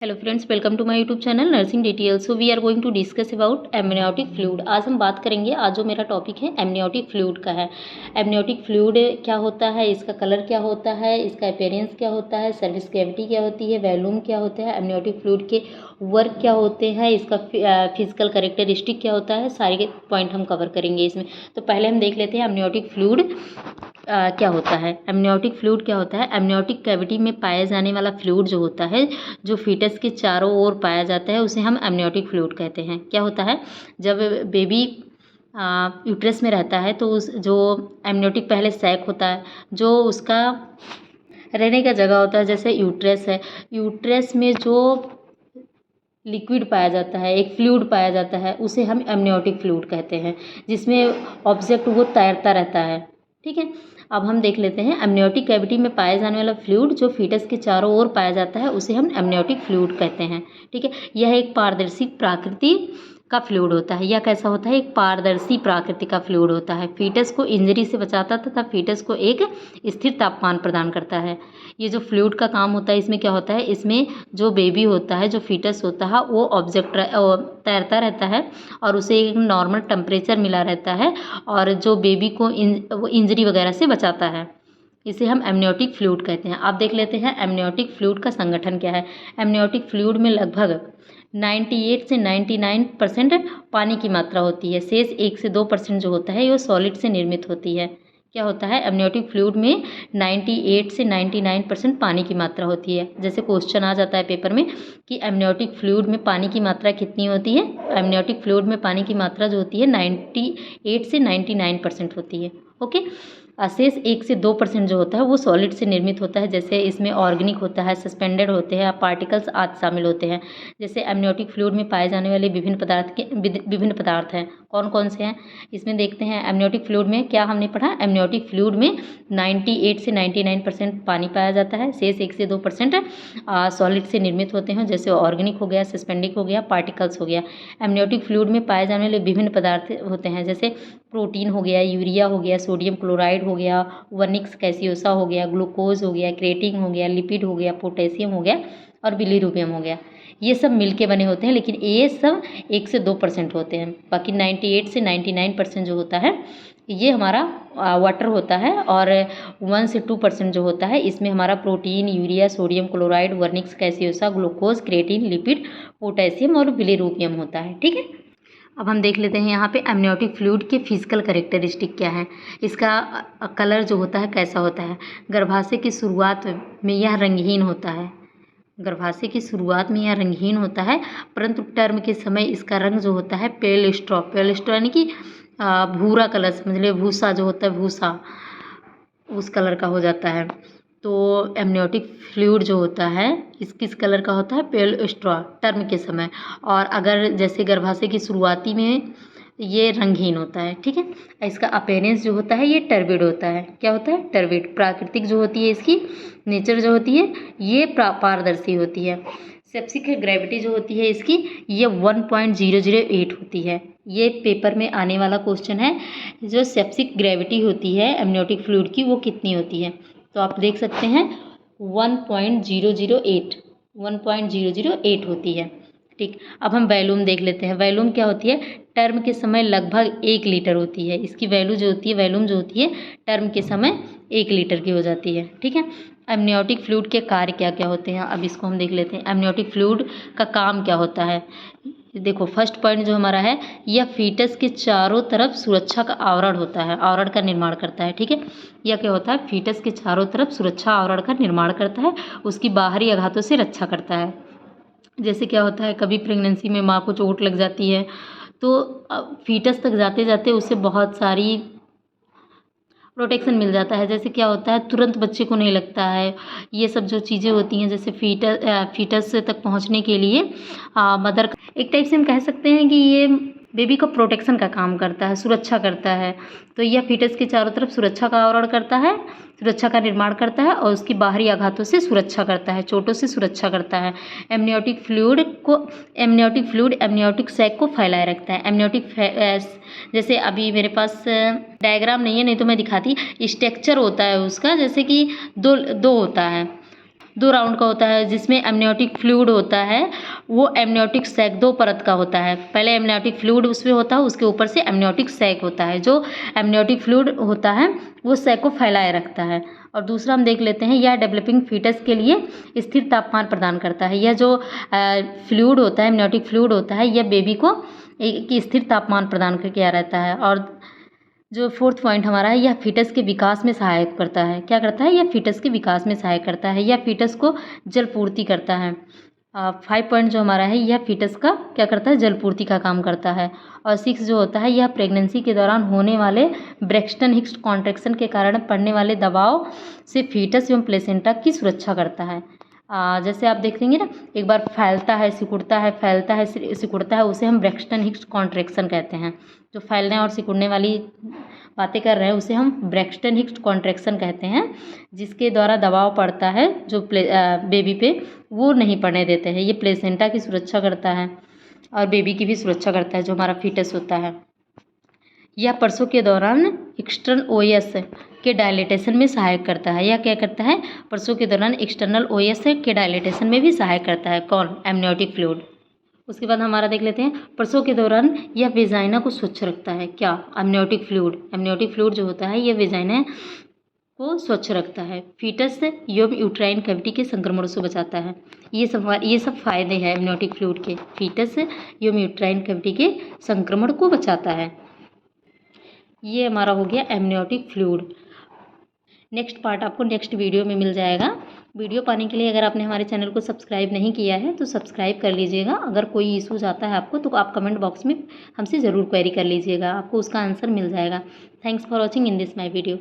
Hello friends, welcome to my YouTube channel nursing detail. So we are going to discuss about amniotic fluid. आज हम बात करेंगे, आज जो मेरा टॉपिक है एमनियोटिक फ्लूइड का है। एमनियोटिक फ्लूइड क्या होता है, इसका कलर क्या होता है, इसका अपीयरेंस क्या होता है, सर्विस कैविटी क्या होती है, वॉल्यूम क्या होता है, एमनियोटिक फ्लूइड के वर्क क्या होते हैं, इसका फिजिकल कैरेक्टरिस्टिक क्या होता है, सारे पॉइंट हम कवर करेंगे इसमें। तो पहले हम देख लेते हैं एमनियोटिक फ्लूइड क्या होता है। एमनियोटिक फ्लूइड क्या होता है। एमनियोटिक कैविटी में पाया जाने वाला फ्लूइड जो होता है, जो फीटस के चारों ओर पाया जाता है, उसे हम एमनियोटिक फ्लूइड कहते हैं। क्या होता है, जब बेबी यूट्रस में रहता है तो उस जो एमनियोटिक पहले सैक होता है, जो उसका रहने का जगह होता है, जैसे यूट्रस है, यूट्रस में जो लिक्विड पाया जाता है, एक फ्लूइड पाया जाता है, उसे हम एमनियोटिक फ्लूइड कहते हैं, जिसमें ऑब्जेक्ट वो तैरता रहता है। ठीक है, अब हम देख लेते हैं एमनियोटिक कैविटी में पाए जाने वाला फ्लूइड जो फीटस के चारों ओर पाया जाता है, उसे हम एमनियोटिक फ्लूइड कहते हैं। ठीक है, यह एक पारदर्शी प्राकृति का फ्लूइड होता है। यह कैसा होता है, एक पारदर्शी प्राकृति का फ्लूइड होता है। फीटस को इंजरी से बचाता तथा फीटस को एक स्थिर तापमान प्रदान करता है। ये जो फ्लूइड का काम होता है, इसमें क्या होता है, इसमें जो बेबी होता है, जो फीटस होता है, वो ऑब्जेक्ट तैरता रहता है और उसे एक नॉर्मल टेम्परेचर मिला रहता है, और जो बेबी को वो इंजरी वगैरह से बचाता है। इसे हम एमनियोटिक फ्लूइड कहते हैं। आप देख लेते हैं एमनियोटिक फ्लूइड का संगठन क्या है। एमनियोटिक फ्लूइड में लगभग 98 से 99% पानी की मात्रा होती है। शेष 1 से 2% जो होता है वो सॉलिड से निर्मित होती है। क्या होता है, एमनियोटिक फ्लूइड में 98 से 99% पानी की मात्रा होती है। जैसे क्वेश्चन आ जाता है पेपर में कि एमनियोटिक फ्लूइड में पानी की मात्रा कितनी होती है। एमनियोटिक फ्लूइड में पानी की मात्रा जो होती है 98 से 99% होती है। ओके, शेष 1 से 2% जो होता है वो सॉलिड से निर्मित होता है। जैसे इसमें ऑर्गेनिक होता है, सस्पेंडेड होते हैं, पार्टिकल्स आदि शामिल होते हैं। जैसे एमनियोटिक फ्लूइड में पाए जाने वाले विभिन्न पदार्थ हैं, कौन कौन से हैं इसमें देखते हैं। एमनियोटिक फ्लूइड में क्या हमने पढ़ा, एमनियोटिक फ्लूइड में 98 से 99% पानी पाया जाता है, शेष 1 से 2% सॉलिड से निर्मित होते हैं। जैसे ऑर्गेनिक हो गया, सस्पेंडिक हो गया, पार्टिकल्स हो गया। एमनियोटिक फ्लूइड में पाए जाने वाले विभिन्न पदार्थ होते हैं, जैसे प्रोटीन हो गया, यूरिया हो गया, सोडियम क्लोराइड हो गया, वर्निक्स गैसियोसा हो गया, ग्लूकोज हो गया, क्रिएटिन हो गया, लिपिड हो गया, पोटेशियम हो गया और बिलिरुबियम हो गया। ये सब मिलके बने होते हैं, लेकिन ये सब 1 से 2% होते हैं। बाकी 98 से 99% जो होता है ये हमारा वाटर होता है, और 1 से 2% जो होता है इसमें हमारा protein, urea, sodium chloride, vernix caseosa, glucose, creatine, lipid, potassium और बिलिरुबियम होता है। ठीक है, अब हम देख लेते हैं यहाँ पे एमनियोटिक फ्लूइड के फिजिकल कैरेक्टरिस्टिक क्या है। इसका कलर जो होता है कैसा होता है। गर्भाशय की शुरुआत में यह रंगहीन होता है, गर्भाशय की शुरुआत में यह रंगहीन होता है, परंतु टर्म के समय इसका रंग जो होता है पेल स्ट्रॉ यानी कि भूरा कलर, समझ लो भूसा जो होता है, भूसा उस कलर का हो जाता है। तो एमनियोटिक फ्लूइड जो होता है इस किस कलर का होता है, पेल स्ट्रॉ टर्म के समय, और अगर जैसे गर्भाशय की शुरुआती में ये रंगहीन होता है। ठीक है, इसका अपीयरेंस जो होता है ये टर्बिड होता है। क्या होता है, टर्बिड। प्राकृतिक जो होती है इसकी नेचर जो होती है ये पारदर्शी होती है। सेप्सिक ग्रेविटी जो होती है इसकी ये 1.008 होती है। ये पेपर में आने वाला क्वेश्चन है, जो सेप्सिक ग्रेविटी होती है एमनियोटिक फ्लूइड की वो कितनी होती है। तो आप देख सकते हैं 1.008 होती है। ठीक, अब हम वैल्यूम देख लेते हैं। वैल्यूम क्या होती है, टर्म के समय लगभग 1 लीटर होती है। इसकी वैल्यू जो होती है, वैल्यूम जो होती है टर्म के समय 1 लीटर की हो जाती है। ठीक है, एमनियोटिक फ्लूइड के कार्य क्या क्या होते हैं, अब इसको हम देख लेते हैं। एमनियोटिक फ्लूइड का काम क्या होता है। देखो, फर्स्ट पॉइंट जो हमारा है, यह फीटस के चारों तरफ सुरक्षा का आवरण होता है, आवरण का निर्माण करता है। ठीक है, यह क्या होता है, फीटस के चारों तरफ सुरक्षा आवरण का निर्माण करता है, उसकी बाहरी आघातों से रक्षा करता है। जैसे क्या होता है, कभी प्रेगनेंसी में माँ को चोट लग जाती है तो फीटस तक जाते जाते उसे बहुत सारी प्रोटेक्शन मिल जाता है। जैसे क्या होता है, तुरंत बच्चे को नहीं लगता है। ये सब जो चीज़ें होती हैं, जैसे फीटस तक पहुंचने के लिए मदर एक टाइप से हम कह सकते हैं कि ये बेबी का प्रोटेक्शन का काम करता है, सुरक्षा करता है। तो यह फीटस के चारों तरफ सुरक्षा का आवरण करता है, सुरक्षा का निर्माण करता है, और उसकी बाहरी आघातों से सुरक्षा करता है, चोटों से सुरक्षा करता है। एमनियोटिक फ्लूइड एमनियोटिक सैक को फैलाए रखता है। जैसे अभी मेरे पास डायग्राम नहीं है, नहीं तो मैं दिखाती। स्ट्रक्चर होता है उसका, जैसे कि दो होता है, 2 राउंड का होता है, जिसमें एमनियोटिक फ्लूइड होता है वो एमनियोटिक सैक 2 परत का होता है। पहले एमनियोटिक फ्लूइड उसमें होता है, उसके ऊपर से एमनियोटिक सैक होता है। जो एमनियोटिक फ्लूइड होता है वो सैक को फैलाए रखता है। और दूसरा हम देख लेते हैं, यह डेवलपिंग फीटस के लिए स्थिर तापमान प्रदान करता है। यह जो फ्लूइड होता है, एमनियोटिक फ्लूइड होता है, यह बेबी को एक स्थिर तापमान प्रदान किया रहता है। और जो 4th पॉइंट हमारा है, यह फीटस के विकास में सहायक करता है। क्या करता है? यह फीटस के विकास में सहायक करता है। यह फीटस को जल पूर्ति करता है। 5 पॉइंट जो हमारा है, यह फीटस का क्या करता है? जल पूर्ति का काम करता है। और 6 जो होता है, यह प्रेगनेंसी के दौरान होने वाले ब्रैक्सटन हिक्स कॉन्ट्रैक्शन के कारण पड़ने वाले दबाव से फीटस एवं प्लेसेंटा की सुरक्षा करता है। जैसे आप देख लेंगे ना, एक बार फैलता है, सिकुड़ता है, फैलता है, सिकुड़ता है, उसे हम ब्रैक्सटन हिक्स कॉन्ट्रैक्शन कहते हैं। जो फैलने और सिकुड़ने वाली बातें कर रहे हैं उसे हम ब्रैक्सटन हिक्स कॉन्ट्रैक्शन कहते हैं, जिसके द्वारा दबाव पड़ता है जो बेबी पे, वो नहीं पड़ने देते हैं। ये प्लेसेंटा की सुरक्षा करता है और बेबी की भी सुरक्षा करता है, जो हमारा फीटस होता है। यह प्रसव के दौरान एक्सटर्नल ओएस के डायलेटेशन में सहायक करता है। यह क्या करता है? प्रसव के दौरान एक्सटर्नल ओएस के डायलेटेशन में भी सहायक करता है। कौन? Amniotic fluid. उसके बाद हमारा देख लेते हैं, प्रसव के दौरान यह वेजाइना को स्वच्छ रखता है। क्या? Amniotic fluid. एमनियोटिक फ्लूइड जो होता है, यह वेजाइना को स्वच्छ रखता है। फीटस एवं यूट्राइन कैविटी के संक्रमणों से बचाता है। ये सब फायदे हैं एमनियोटिक फ्लूइड के। फीटस एवं यूट्राइन कैविटी के संक्रमण को बचाता है। ये हमारा हो गया एमनियोटिक फ्लूइड। नेक्स्ट पार्ट आपको नेक्स्ट वीडियो में मिल जाएगा। वीडियो पाने के लिए अगर आपने हमारे चैनल को सब्सक्राइब नहीं किया है तो सब्सक्राइब कर लीजिएगा। अगर कोई इशूज़ आता है आपको तो आप कमेंट बॉक्स में हमसे ज़रूर क्वेरी कर लीजिएगा, आपको उसका आंसर मिल जाएगा। Thanks for watching in this my video.